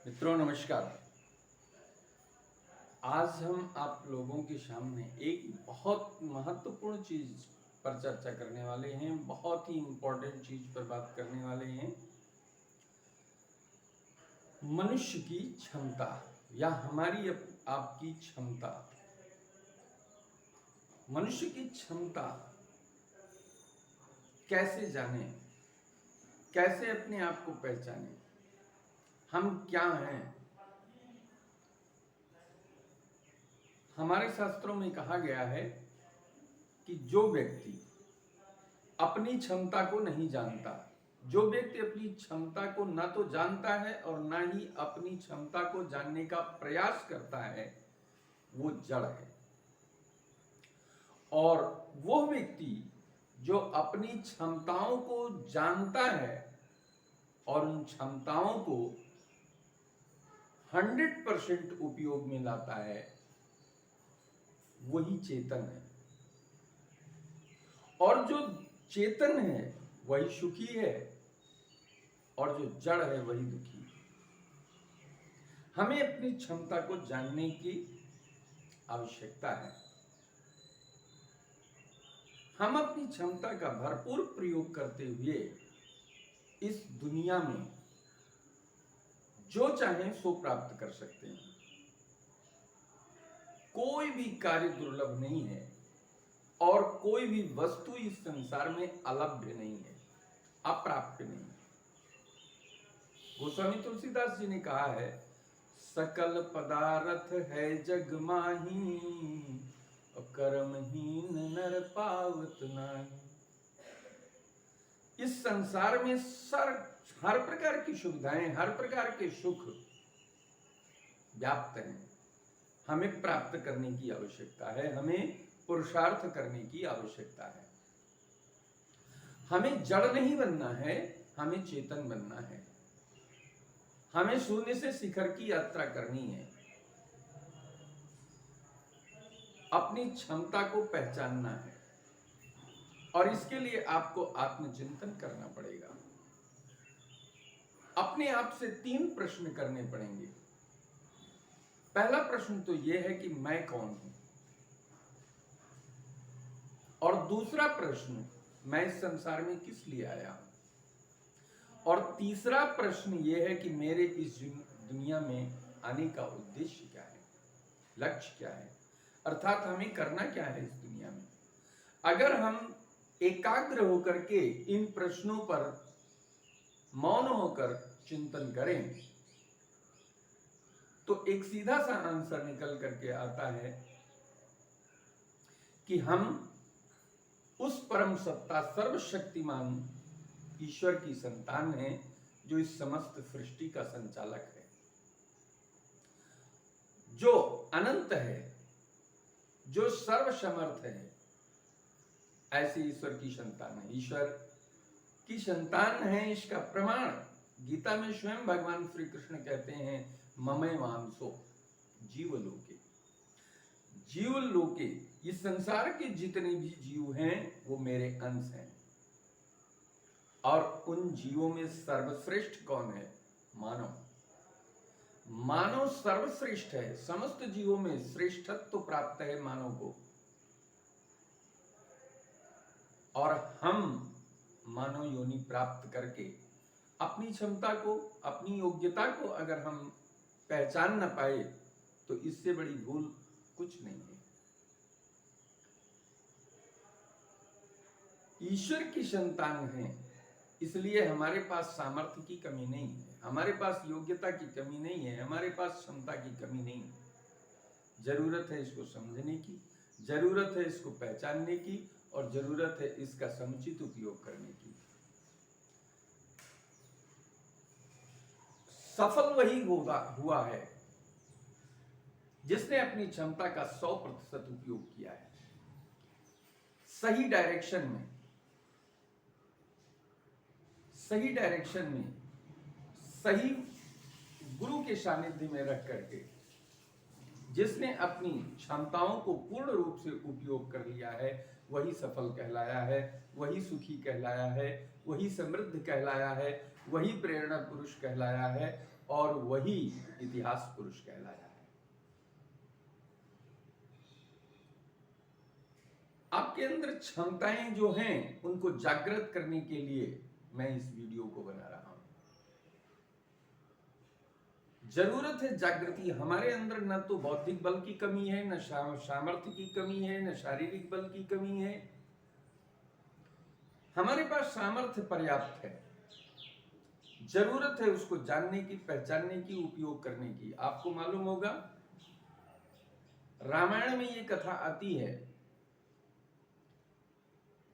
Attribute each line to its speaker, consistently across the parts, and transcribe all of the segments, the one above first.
Speaker 1: मित्रों नमस्कार। आज हम आप लोगों के सामने एक बहुत महत्वपूर्ण चीज पर चर्चा करने वाले हैं। बहुत ही इम्पोर्टेंट चीज पर बात करने वाले हैं। मनुष्य की क्षमता या हमारी आपकी क्षमता। मनुष्य की क्षमता कैसे जाने, कैसे अपने आप को पहचाने, हम क्या हैं। हमारे शास्त्रों में कहा गया है कि जो व्यक्ति अपनी क्षमता को नहीं जानता, जो व्यक्ति अपनी क्षमता को न तो जानता है और न ही अपनी क्षमता को जानने का प्रयास करता है, वो जड़ है। और वो व्यक्ति जो अपनी क्षमताओं को जानता है और उन क्षमताओं को 100% उपयोग में लाता है, वही चेतन है। और जो चेतन है वही सुखी है और जो जड़ है वही दुखी है। हमें अपनी क्षमता को जानने की आवश्यकता है। हम अपनी क्षमता का भरपूर प्रयोग करते हुए इस दुनिया में जो चाहें सो प्राप्त कर सकते हैं। कोई भी कार्य दुर्लभ नहीं है और कोई भी वस्तु इस संसार में अलभ्य नहीं है, अप्राप्य नहीं है। गोस्वामी तुलसीदास जी ने कहा है, सकल पदार्थ है जग माही, कर्महीन नर पावत नाही। इस संसार में हर प्रकार की सुविधाएं, हर प्रकार के सुख व्याप्त हैं। हमें प्राप्त करने की आवश्यकता है, हमें पुरुषार्थ करने की आवश्यकता है। हमें जड़ नहीं बनना है, हमें चेतन बनना है। हमें शून्य से शिखर की यात्रा करनी है। अपनी क्षमता को पहचानना है और इसके लिए आपको आत्मचिंतन करना पड़ेगा। अपने आप से 3 प्रश्न करने पड़ेंगे। पहला प्रश्न तो यह है कि मैं कौन हूं, और दूसरा प्रश्न, मैं इस संसार में किस लिए आया हूं, और तीसरा प्रश्न यह है कि मेरे इस दुनिया में आने का उद्देश्य क्या है, लक्ष्य क्या है, अर्थात हमें करना क्या है इस दुनिया में। अगर हम एकाग्र होकर के इन प्रश्नों पर मौन होकर चिंतन करें तो एक सीधा सा आंसर निकल करके आता है कि हम उस परम सत्ता सर्वशक्तिमान ईश्वर की संतान हैं जो इस समस्त सृष्टि का संचालक है, जो अनंत है, जो सर्वसमर्थ है। ऐसे ईश्वर की संतान है। ईश्वर की संतान है, इसका प्रमाण गीता में स्वयं भगवान श्री कृष्ण कहते हैं, ममय मानसो जीवलोके। जीवलोके, इस संसार के जितने भी जीव हैं वो मेरे अंश हैं। और उन जीवों में सर्वश्रेष्ठ कौन है? मानव। मानव सर्वश्रेष्ठ है। समस्त जीवों में श्रेष्ठत्व प्राप्त है मानव को। और हम मानव योनि प्राप्त करके अपनी क्षमता को, अपनी योग्यता को अगर हम पहचान न पाए तो इससे बड़ी भूल कुछ नहीं है। ईश्वर की संतान है, इसलिए हमारे पास सामर्थ्य की कमी नहीं है, हमारे पास योग्यता की कमी नहीं है, हमारे पास क्षमता की कमी नहीं है। जरूरत है इसको समझने की, जरूरत है इसको पहचानने की, और जरूरत है इसका समुचित उपयोग करने की। सफल वही हुआ है जिसने अपनी क्षमता का 100% उपयोग किया है, सही डायरेक्शन में, सही डायरेक्शन में, सही गुरु के सानिध्य में रख करके जिसने अपनी क्षमताओं को पूर्ण रूप से उपयोग कर लिया है, वही सफल कहलाया है, वही सुखी कहलाया है, वही समृद्ध कहलाया है, वही प्रेरणा पुरुष कहलाया है, और वही इतिहास पुरुष कहलाया है। आपके अंदर क्षमताएं जो हैं उनको जागृत करने के लिए मैं इस वीडियो को बना रहा हूं। जरूरत है जागृति। हमारे अंदर न तो बौद्धिक बल की कमी है, न सामर्थ्य की कमी है, न शारीरिक बल की कमी है। हमारे पास सामर्थ्य पर्याप्त है। जरूरत है उसको जानने की, पहचानने की, उपयोग करने की। आपको मालूम होगा रामायण में ये कथा आती है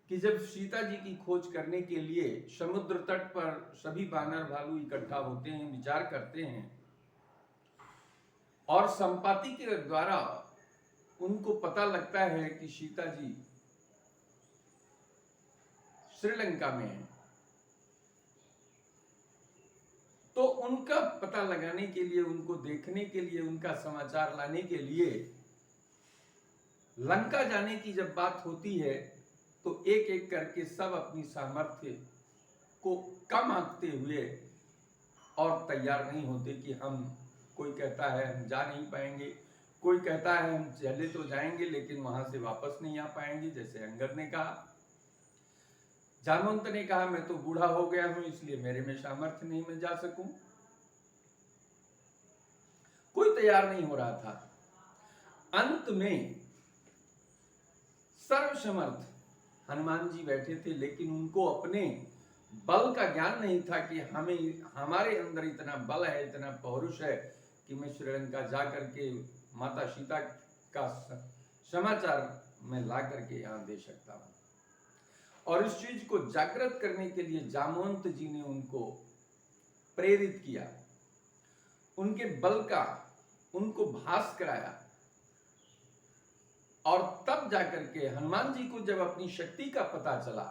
Speaker 1: कि जब सीता जी की खोज करने के लिए समुद्र तट पर सभी बानर भालू इकट्ठा होते हैं, विचार करते हैं और संपाति के द्वारा उनको पता लगता है कि सीता जी श्रीलंका में है। तो उनका पता लगाने के लिए, उनको देखने के लिए, उनका समाचार लाने के लिए लंका जाने की जब बात होती है तो एक एक करके सब अपनी सामर्थ्य को कम आंकते हुए और तैयार नहीं होते कि हम, कोई कहता है हम जा नहीं पाएंगे, कोई कहता है हम चले तो जाएंगे लेकिन वहां से वापस नहीं आ पाएंगे। जैसे अंगद ने कहा, जामवंत ने कहा मैं तो बूढ़ा हो गया हूं इसलिए मेरे में सामर्थ्य नहीं, मैं जा सकूं। कोई तैयार नहीं हो रहा था। अंत में सर्वसमर्थ हनुमान जी बैठे थे, लेकिन उनको अपने बल का ज्ञान नहीं था कि हमारे अंदर इतना बल है, इतना पौरुष है कि मैं श्रीलंका जा करके माता सीता का समाचार मैं ला करके यहां दे सकता हूं। और इस चीज को जागृत करने के लिए जामवंत जी ने उनको प्रेरित किया, उनके बल का उनको भास कराया। और तब जाकर के हनुमान जी को जब अपनी शक्ति का पता चला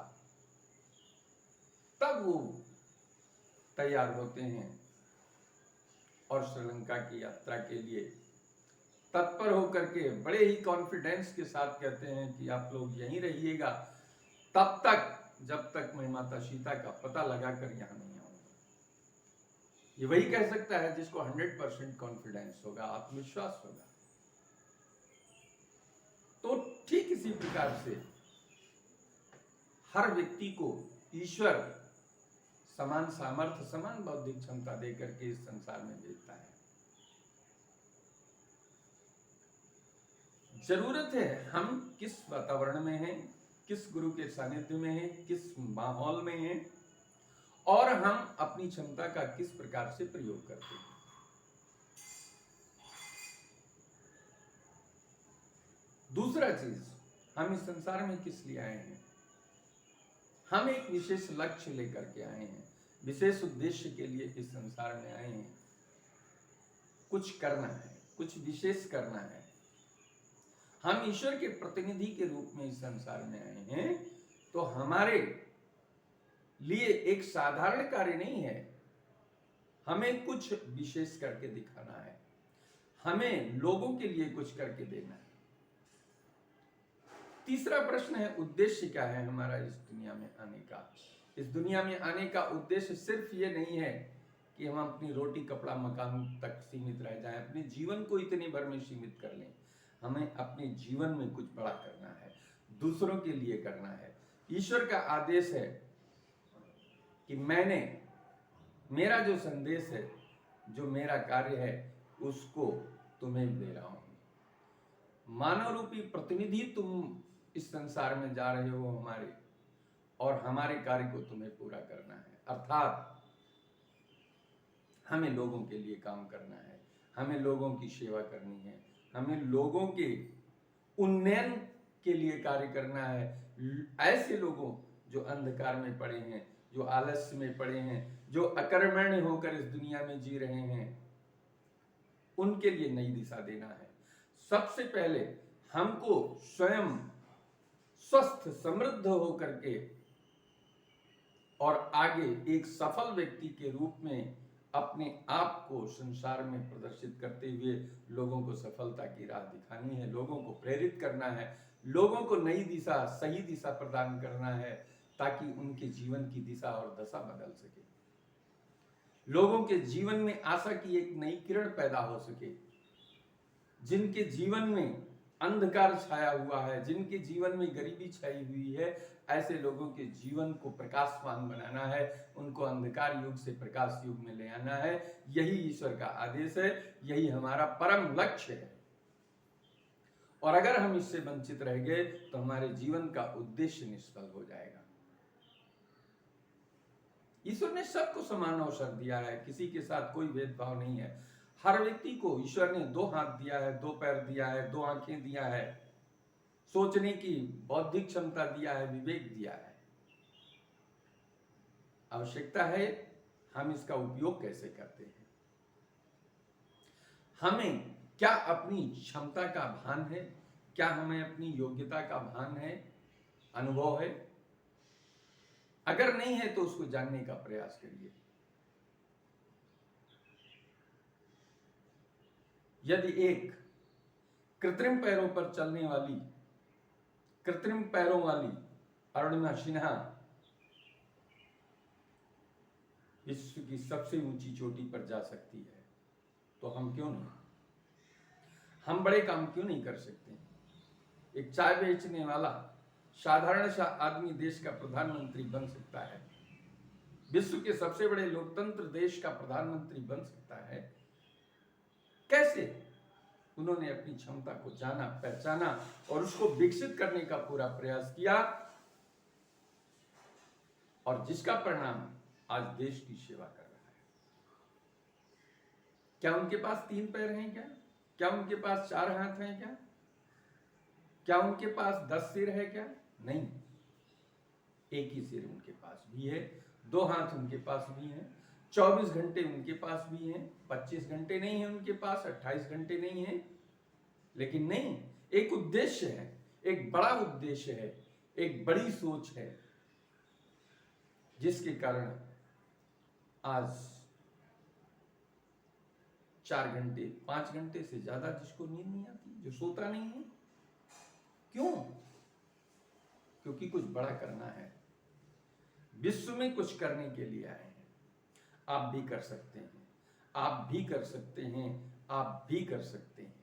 Speaker 1: तब वो तैयार होते हैं और श्रीलंका की यात्रा के लिए तत्पर होकर के बड़े ही कॉन्फिडेंस के साथ कहते हैं कि आप लोग यहीं रहिएगा तब तक जब तक मैं माता सीता का पता लगाकर यहां नहीं आऊंगा। ये वही कह सकता है जिसको 100% कॉन्फिडेंस होगा, आत्मविश्वास होगा। तो ठीक इसी प्रकार से हर व्यक्ति को ईश्वर समान सामर्थ्य, समान बौद्धिक क्षमता देकर के इस संसार में भेजता है। जरूरत है हम किस वातावरण में हैं, किस गुरु के सानिध्य में हैं, किस माहौल में हैं और हम अपनी क्षमता का किस प्रकार से प्रयोग करते हैं। दूसरा चीज, हम इस संसार में किस लिए आए हैं? हम एक विशेष लक्ष्य लेकर के आए हैं, विशेष उद्देश्य के लिए इस संसार में आए हैं। कुछ करना है, कुछ विशेष करना है। हम ईश्वर के प्रतिनिधि के रूप में इस संसार में आए हैं, तो हमारे लिए एक साधारण कार्य नहीं है, हमें कुछ विशेष करके दिखाना है, हमें लोगों के लिए कुछ करके देना है। तीसरा प्रश्न है उद्देश्य क्या है हमारा इस दुनिया में आने का। इस दुनिया में आने का उद्देश्य सिर्फ ये नहीं है कि हम अपनी रोटी कपड़ा मकान तक सीमित रह जाएं, अपने जीवन को इतने भर में सीमित कर लें। हमें अपने जीवन में कुछ बड़ा करना है, दूसरों के लिए करना है। ईश्वर का आदेश है कि मेरा जो संदेश है, जो मेरा कार्य है, उसको तुम्हें दे रहा हूं। मानव रूपी प्रतिनिधि तुम इस संसार में जा रहे हो हमारे, और हमारे कार्य को तुम्हें पूरा करना है। अर्थात हमें लोगों के लिए काम करना है, हमें लोगों की सेवा करनी है, हमें लोगों के उन्नयन के लिए कार्य करना है। ऐसे लोगों जो अंधकार में पड़े हैं, जो आलस्य में पड़े हैं, जो अकर्मण्य होकर इस दुनिया में जी रहे हैं, उनके लिए नई दिशा देना है। सबसे पहले हमको स्वयं स्वस्थ समृद्ध होकर के और आगे एक सफल व्यक्ति के रूप में अपने आप को संसार में प्रदर्शित करते हुए लोगों को सफलता की राह दिखानी है, लोगों को प्रेरित करना है, लोगों को नई दिशा, सही दिशा प्रदान करना है, ताकि उनके जीवन की दिशा और दशा बदल सके। लोगों के जीवन में आशा की एक नई किरण पैदा हो सके, जिनके जीवन में अंधकार छाया हुआ है, जिनके जीवन में गरीबी छाई हुई है, ऐसे लोगों के जीवन को प्रकाशमान बनाना है, उनको अंधकार युग से प्रकाश युग में ले आना है। यही ईश्वर का आदेश है, यही हमारा परम लक्ष्य है। और अगर हम इससे वंचित रह गए तो हमारे जीवन का उद्देश्य निष्फल हो जाएगा। ईश्वर ने सबको समान अवसर दिया है, किसी के साथ कोई भेदभाव नहीं है। हर व्यक्ति को ईश्वर ने 2 हाथ दिया है, 2 पैर दिया है, 2 आंखें दिया है, सोचने की बौद्धिक क्षमता दिया है, विवेक दिया है। आवश्यकता है हम इसका उपयोग कैसे करते हैं। हमें क्या अपनी क्षमता का भान है, क्या हमें अपनी योग्यता का भान है, अनुभव है? अगर नहीं है तो उसको जानने का प्रयास करिए। यदि एक कृत्रिम पैरों पर चलने वाली, कृत्रिम पैरों वाली अरुणिमा सिन्हा विश्व की सबसे ऊंची चोटी पर जा सकती है, तो हम क्यों नहीं? हम बड़े काम क्यों नहीं कर सकते? एक चाय बेचने वाला साधारण सा आदमी देश का प्रधानमंत्री बन सकता है, विश्व के सबसे बड़े लोकतंत्र देश का प्रधानमंत्री बन सकता है। कैसे? उन्होंने अपनी क्षमता को जाना, पहचाना और उसको विकसित करने का पूरा प्रयास किया, और जिसका परिणाम आज देश की सेवा कर रहा है। क्या उनके पास 3 पैर हैं? क्या उनके पास 4 हाथ हैं? क्या उनके पास 10 सिर है? नहीं, एक ही सिर उनके पास भी है, 2 हाथ उनके पास भी हैं, 24 घंटे उनके पास भी हैं, 25 घंटे नहीं है उनके पास, 28 घंटे नहीं है। लेकिन नहीं, एक उद्देश्य है, एक बड़ा उद्देश्य है, एक बड़ी सोच है, जिसके कारण आज 4 घंटे 5 घंटे से ज्यादा जिसको नींद नहीं आती, जो सोता नहीं है। क्यों? क्योंकि कुछ बड़ा करना है, विश्व में कुछ करने के लिए आए हैं। आप भी कर सकते हैं, आप भी कर सकते हैं, आप भी कर सकते हैं।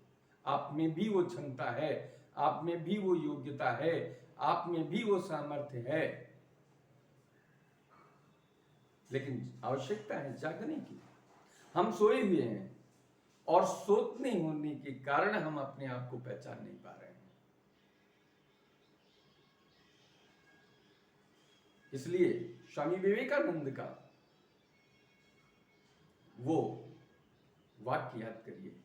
Speaker 1: आप में भी वो क्षमता है, आप में भी वो योग्यता है, आप में भी वो सामर्थ्य है, लेकिन आवश्यकता है जागने की। हम सोए हुए हैं और सोते होने के कारण हम अपने आप को पहचान नहीं पा रहे हैं। इसलिए स्वामी विवेकानंद का वो वाक्य याद करिए,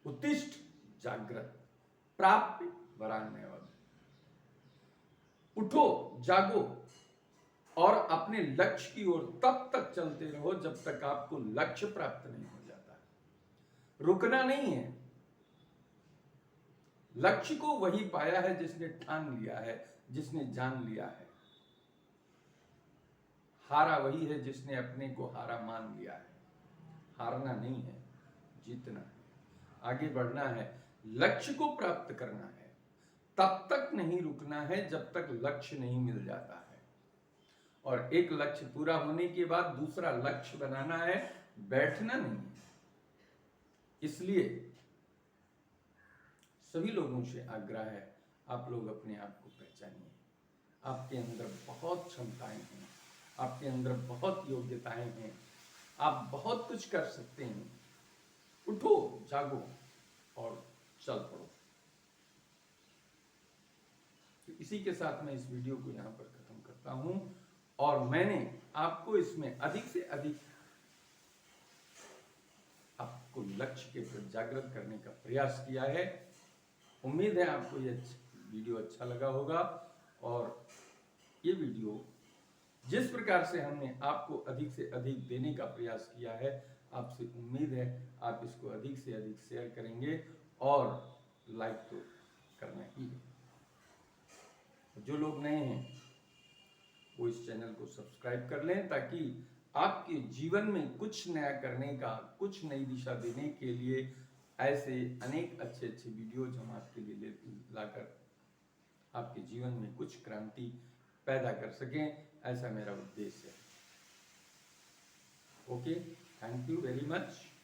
Speaker 1: उत्तिष्ठ जागृत प्राप्य वरान्यवद। उठो, जागो और अपने लक्ष्य की ओर तब तक चलते रहो जब तक आपको लक्ष्य प्राप्त नहीं हो जाता। रुकना नहीं है। लक्ष्य को वही पाया है जिसने ठान लिया है, जिसने जान लिया है। हारा वही है जिसने अपने को हारा मान लिया है। हारना नहीं है, जीतना है, आगे बढ़ना है, लक्ष्य को प्राप्त करना है। तब तक नहीं रुकना है जब तक लक्ष्य नहीं मिल जाता है। और एक लक्ष्य पूरा होने के बाद दूसरा लक्ष्य बनाना है, बैठना नहीं है। इसलिए सभी लोगों से आग्रह है, आप लोग अपने आप को पहचानिए। आपके अंदर बहुत क्षमताएं हैं, आपके अंदर बहुत योग्यताएं हैं, आप बहुत कुछ कर सकते हैं। उठो, जागो और चल पड़ो। तो इसी के साथ मैं इस वीडियो को यहाँ पर खत्म करता हूँ, और मैंने आपको इसमें अधिक से अधिक आपको लक्ष्य के प्रति जागृत करने का प्रयास किया है। उम्मीद है आपको ये वीडियो अच्छा लगा होगा, और ये वीडियो जिस प्रकार से हमने आपको अधिक से अधिक देने का प्रयास किया है, आपसे उम्मीद है आप इसको अधिक से अधिक शेयर करेंगे और लाइक तो करना ही है। जो लोग नए हैं वो इस चैनल को सब्सक्राइब कर लें, ताकि आपके जीवन में कुछ नया करने का, कुछ नई दिशा देने के लिए ऐसे अनेक अच्छे अच्छे वीडियोज हम आपके लिए लाकर आपके जीवन में कुछ क्रांति पैदा कर सकें, ऐसा मेरा उद्देश्य है। Okay, thank you very much.